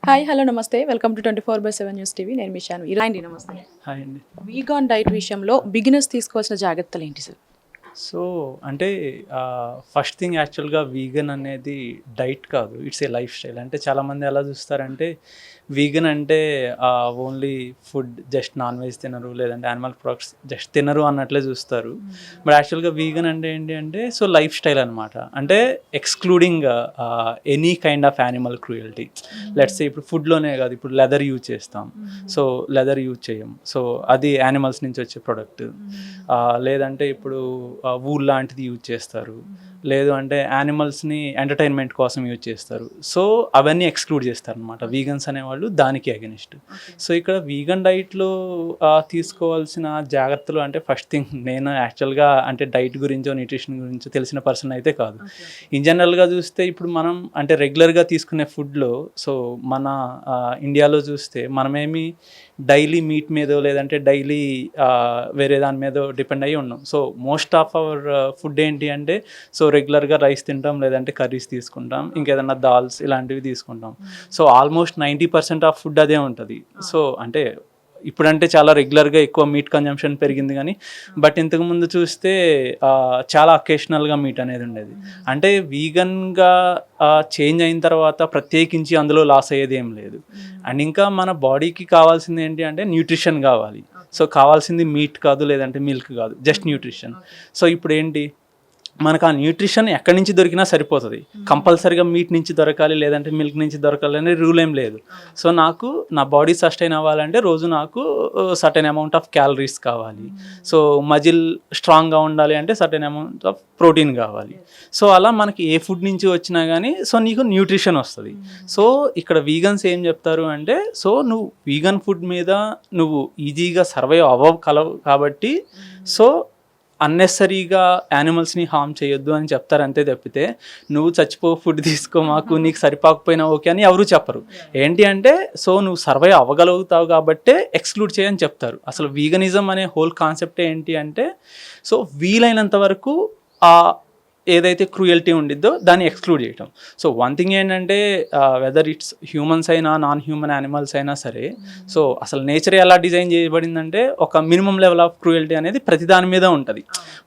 Hi hello నమస్తే welcome to 24/7 news TV. నేను మిషాను ఇలాంటి నమస్తే. హాయ్ అండి. వీగాన్ డైట్ విషయంలో బిగినర్స్ తీసుకోవాల్సిన జాగ్రత్తలు ఏంటి సార్? సో అంటే ఫస్ట్ థింగ్ యాక్చువల్గా వీగన్ అనేది డైట్ కాదు, ఇట్స్ ఏ లైఫ్ స్టైల్. అంటే చాలామంది ఎలా చూస్తారంటే వీగన్ అంటే only food just non veg తినరు, లేదంటే యానిమల్ ప్రొడక్ట్స్ జస్ట్ తినరు అన్నట్లే చూస్తారు. బట్ యాక్చువల్గా వీగన్ అంటే ఏంటి అంటే సో లైఫ్ స్టైల్ అనమాట. అంటే excluding any kind of animal cruelty. Let's ఇప్పుడు ఫుడ్లోనే కాదు, ఇప్పుడు లెదర్ యూజ్ చేస్తాం, సో లెదర్ యూజ్ చేయం, సో అది యానిమల్స్ నుంచి వచ్చే ప్రొడక్ట్. లేదంటే ఇప్పుడు వూల్ లాంటిది యూజ్ చేస్తారు, లేదు అంటే యానిమల్స్ని ఎంటర్టైన్మెంట్ కోసం యూజ్ చేస్తారు. సో అవన్నీ ఎక్స్క్లూడ్ చేస్తారు అనమాట వీగన్స్ అనేవాళ్ళు, దానికి అగెనిస్ట్. సో ఇక్కడ వీగన్ డైట్లో తీసుకోవాల్సిన జాగ్రత్తలు అంటే ఫస్ట్ థింగ్, నేను యాక్చువల్గా అంటే డైట్ గురించో న్యూట్రిషన్ గురించో తెలిసిన పర్సన్ అయితే కాదు. ఇన్ జనరల్గా చూస్తే ఇప్పుడు మనం అంటే రెగ్యులర్గా తీసుకునే ఫుడ్లో, సో మన ఇండియాలో చూస్తే మనమేమి డైలీ మీట్ మీదో లేదంటే డైలీ వేరే దాని మీదో డిపెండ్ అయ్యి ఉన్నాం. So most of our food ఏంటి అంటే సో రెగ్యులర్గా రైస్ తింటాం, లేదంటే కర్రీస్ తీసుకుంటాం, ఇంకేదన్నా దాల్స్ ఇలాంటివి తీసుకుంటాం. సో ఆల్మోస్ట్ 90% ఆఫ్ ఫుడ్ అదే ఉంటుంది. సో అంటే ఇప్పుడంటే చాలా రెగ్యులర్గా ఎక్కువ మీట్ కన్జంప్షన్ పెరిగింది, కానీ బట్ ఇంతకుముందు చూస్తే చాలా అకేషనల్గా మీట్ అనేది ఉండేది. అంటే వీగన్గా చేంజ్ అయిన తర్వాత ప్రత్యేకించి అందులో లాస్ అయ్యేది ఏం లేదు. అండ్ ఇంకా మన బాడీకి కావాల్సింది ఏంటి అంటే న్యూట్రిషన్ కావాలి. సో కావాల్సింది మీట్ కాదు, లేదంటే మిల్క్ కాదు, జస్ట్ న్యూట్రిషన్. సో ఇప్పుడు ఏంటి, మనకు ఆ న్యూట్రిషన్ ఎక్కడి నుంచి దొరికినా సరిపోతుంది. కంపల్సరీగా మీట్ నుంచి దొరకాలి, లేదంటే మిల్క్ నుంచి దొరకాలి అనే రూల్ ఏం లేదు. సో నాకు నా బాడీ సస్టైన్ అవ్వాలంటే రోజు నాకు సర్టెన్ అమౌంట్ ఆఫ్ క్యాలరీస్ కావాలి. సో మజిల్ స్ట్రాంగ్గా ఉండాలి అంటే సర్టెన్ అమౌంట్ ఆఫ్ ప్రోటీన్ కావాలి. సో అలా మనకి ఏ ఫుడ్ నుంచి వచ్చినా కానీ సో నీకు న్యూట్రిషన్ వస్తుంది. సో ఇక్కడ వీగన్స్ ఏం చెప్తారు అంటే సో నువ్వు వీగన్ ఫుడ్ మీద నువ్వు ఈజీగా సర్వైవ్ అవ్వగలవు కాబట్టి సో అన్నెసరీగా యానిమల్స్ని హార్మ్ చేయొద్దు అని చెప్తారు, అంతే తప్పితే నువ్వు చచ్చిపో ఫుడ్ తీసుకో మాకు నీకు సరిపోకపోయినా ఓకే అని ఎవరు చెప్పరు. ఏంటి అంటే సో నువ్వు సర్వైవ్ అవ్వగలుగుతావు కాబట్టే ఎక్స్క్లూడ్ చేయని చెప్తారు. అసలు వీగనిజం అనే హోల్ కాన్సెప్ట్ ఏంటి అంటే సో వీలైనంత వరకు ఆ ఏదైతే క్రూయల్టీ ఉండిద్దో దాన్ని ఎక్స్క్లూడ్ చేయటం. సో వన్ థింగ్ ఏంటంటే వెదర్ ఇట్స్ హ్యూమన్స్ అయినా నాన్ హ్యూమన్ యానిమల్స్ అయినా సరే, సో అసలు నేచర్ ఎలా డిజైన్ చేయబడిందంటే ఒక మినిమం లెవెల్ ఆఫ్ క్రూయల్టీ అనేది ప్రతి దాని మీద ఉంటుంది.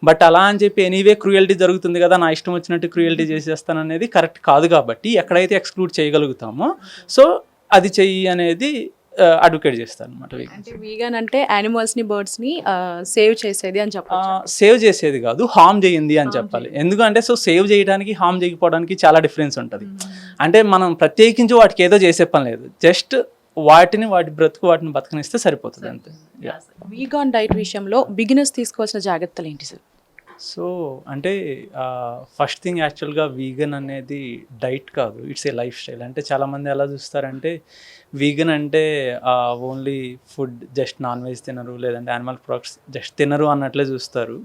బట్ అలా అని చెప్పి ఎనీవే క్రూయల్టీ జరుగుతుంది కదా, నా ఇష్టం వచ్చినట్టు క్రూయల్టీ చేసేస్తాను అనేది కరెక్ట్ కాదు. కాబట్టి ఎక్కడైతే ఎక్స్క్లూడ్ చేయగలుగుతామో సో అది చెయ్యి అనేది అడ్వకేట్ చేస్తాను అనమాట. అంటే వీగన్ అంటే యానిమల్స్ని బర్డ్స్ని సేవ్ చేసేది అని చెప్పాలి. సేవ్ చేసేది కాదు, హార్మ్ చేయింది అని చెప్పాలి. ఎందుకంటే సో సేవ్ చేయడానికి హార్మ్ చేయకపోవడానికి చాలా డిఫరెన్స్ ఉంటుంది. అంటే మనం ప్రత్యేకించి వాటికి ఏదో చేసే పని లేదు, జస్ట్ వాటిని వాటి వాటిని బతకనిస్తే సరిపోతుంది అంతే. వీగాన్ డైట్ విషయంలో బిగినర్స్ తీసుకోవాల్సిన జాగ్రత్తలు ఏంటి సార్? సో అంటే ఫస్ట్ థింగ్ యాక్చువల్గా వీగన్ అనేది డైట్ కాదు, ఇట్స్ ఏ లైఫ్ స్టైల్. అంటే చాలామంది ఎలా చూస్తారంటే వీగన్ అంటే only food just non veg తినరు, లేదంటే యానిమల్ ప్రొడక్ట్స్ జస్ట్ తినరు అన్నట్లే చూస్తారు.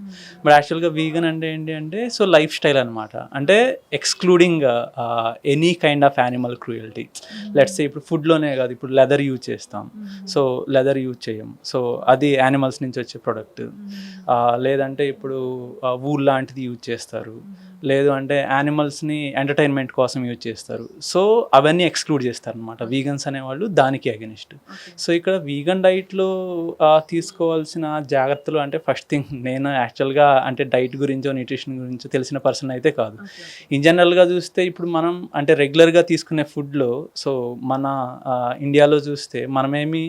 బట్ యాక్చువల్గా వీగన్ అంటే ఏంటి అంటే సో లైఫ్ స్టైల్ అనమాట. అంటే excluding any kind of animal cruelty. Let's ఇప్పుడు ఫుడ్లోనే కాదు, ఇప్పుడు లెదర్ యూజ్ చేస్తాం, సో లెదర్ యూజ్ చేయం, సో అది యానిమల్స్ నుంచి వచ్చే ప్రొడక్ట్. లేదంటే ఇప్పుడు వూల్ లాంటిది యూజ్ చేస్తారు, లేదు అంటే యానిమల్స్ని ఎంటర్టైన్మెంట్ కోసం యూజ్ చేస్తారు. సో అవన్నీ ఎక్స్క్లూడ్ చేస్తారు అనమాట వీగన్స్ అనేవాళ్ళు, దానికి అగెనిస్ట్. సో ఇక్కడ వీగన్ డైట్లో తీసుకోవాల్సిన జాగ్రత్తలు అంటే ఫస్ట్ థింగ్, నేను యాక్చువల్గా అంటే డైట్ గురించో న్యూట్రిషన్ గురించో తెలిసిన పర్సన్ అయితే కాదు. ఇన్ జనరల్గా చూస్తే ఇప్పుడు మనం అంటే రెగ్యులర్గా తీసుకునే ఫుడ్లో, సో మన ఇండియాలో చూస్తే మనమేమి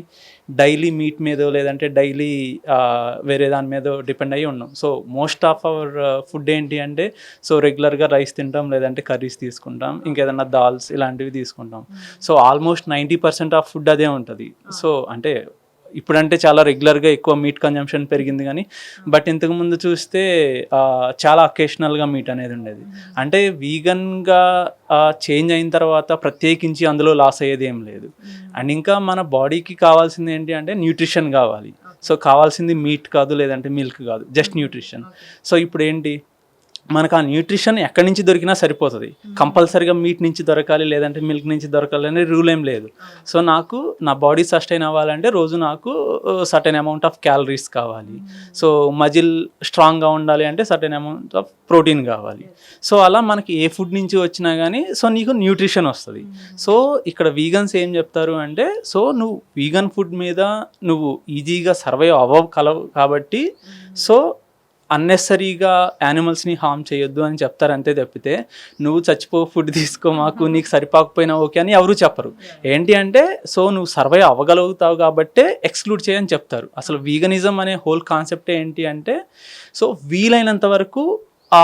డైలీ మీట్ మీదో లేదంటే డైలీ వేరే దాని మీదో డిపెండ్ అయ్యి ఉన్నాం. So most of our food ఏంటి అంటే సో రెగ్యులర్గా రైస్ తింటాం, లేదంటే కర్రీస్ తీసుకుంటాం, ఇంకేదన్నా దాల్స్ ఇలాంటివి తీసుకుంటాం. సో ఆల్మోస్ట్ 90% ఆఫ్ ఫుడ్ అదే ఉంటుంది. సో అంటే ఇప్పుడంటే చాలా రెగ్యులర్గా ఎక్కువ మీట్ కన్జంప్షన్ పెరిగింది, కానీ బట్ ఇంతకుముందు చూస్తే చాలా అకేషనల్గా మీట్ అనేది ఉండేది. అంటే వీగన్గా చేంజ్ అయిన తర్వాత ప్రత్యేకించి అందులో లాస్ అయ్యేది ఏం లేదు. అండ్ ఇంకా మన బాడీకి కావాల్సింది ఏంటి అంటే న్యూట్రిషన్ కావాలి. సో కావాల్సింది మీట్ కాదు, లేదంటే మిల్క్ కాదు, జస్ట్ న్యూట్రిషన్. సో ఇప్పుడు ఏంటి, మనకు ఆ న్యూట్రిషన్ ఎక్కడి నుంచి దొరికినా సరిపోతుంది. కంపల్సరీగా మీట్ నుంచి దొరకాలి లేదంటే మిల్క్ నుంచి దొరకాలి అనే రూల్ ఏం లేదు. సో నాకు నా బాడీ సస్టైన్ అవ్వాలంటే రోజు నాకు సర్టెన్ అమౌంట్ ఆఫ్ క్యాలరీస్ కావాలి. సో మజిల్ స్ట్రాంగ్గా ఉండాలి అంటే సర్టెన్ అమౌంట్ ఆఫ్ ప్రోటీన్ కావాలి. సో అలా మనకి ఏ ఫుడ్ నుంచి వచ్చినా కానీ సో నీకు న్యూట్రిషన్ వస్తుంది. సో ఇక్కడ వీగన్స్ ఏం చెప్తారు అంటే సో నువ్వు వీగన్ ఫుడ్ మీద నువ్వు ఈజీగా సర్వైవ్ అవ్వగలవు కాబట్టి సో అన్నెసరీగా యానిమల్స్ని హార్మ్ చేయొద్దు అని చెప్తారు అంతే తప్పితే నువ్వు చచ్చిపో ఫుడ్ తీసుకో మాకు నీకు సరిపోకపోయినా ఓకే అని ఎవరు చెప్పరు. ఏంటి అంటే సో నువ్వు సర్వైవ్ అవ్వగలుగుతావు కాబట్టే ఎక్స్క్లూడ్ చేయని చెప్తారు. అసలు వీగనిజం అనే హోల్ కాన్సెప్ట్ ఏంటి అంటే సో వీలైనంత వరకు ఆ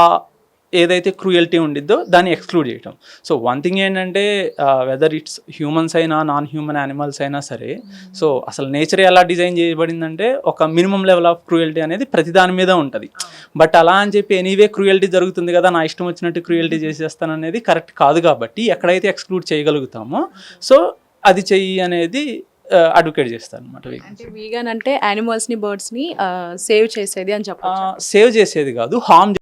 ఏదైతే క్రూయల్టీ ఉండిద్దో దాన్ని ఎక్స్క్లూడ్ చేయటం. సో వన్ థింగ్ ఏంటంటే వెదర్ ఇట్స్ హ్యూమన్స్ అయినా నాన్ హ్యూమన్ యానిమల్స్ అయినా సరే సో అసలు నేచర్ ఎలా డిజైన్ చేయబడిందంటే ఒక మినిమం లెవెల్ ఆఫ్ క్రూయల్టీ అనేది ప్రతి దాని మీద ఉంటుంది. బట్ అలా అని చెప్పి ఎనీవే క్రూయల్టీ జరుగుతుంది కదా నా ఇష్టం వచ్చినట్టు క్రూయల్టీ చేసేస్తాను అనేది కరెక్ట్ కాదు. కాబట్టి ఎక్కడైతే ఎక్స్క్లూడ్ చేయగలుగుతామో సో అది చెయ్యి అనేది అడ్వకేట్ చేస్తాను అనమాట. అంటే వీగన్ అంటే యానిమల్స్ని బర్డ్స్ని సేవ్ చేసేది అని చెప్పచ్చు. సేవ్ చేసేది కాదు, హార్మ్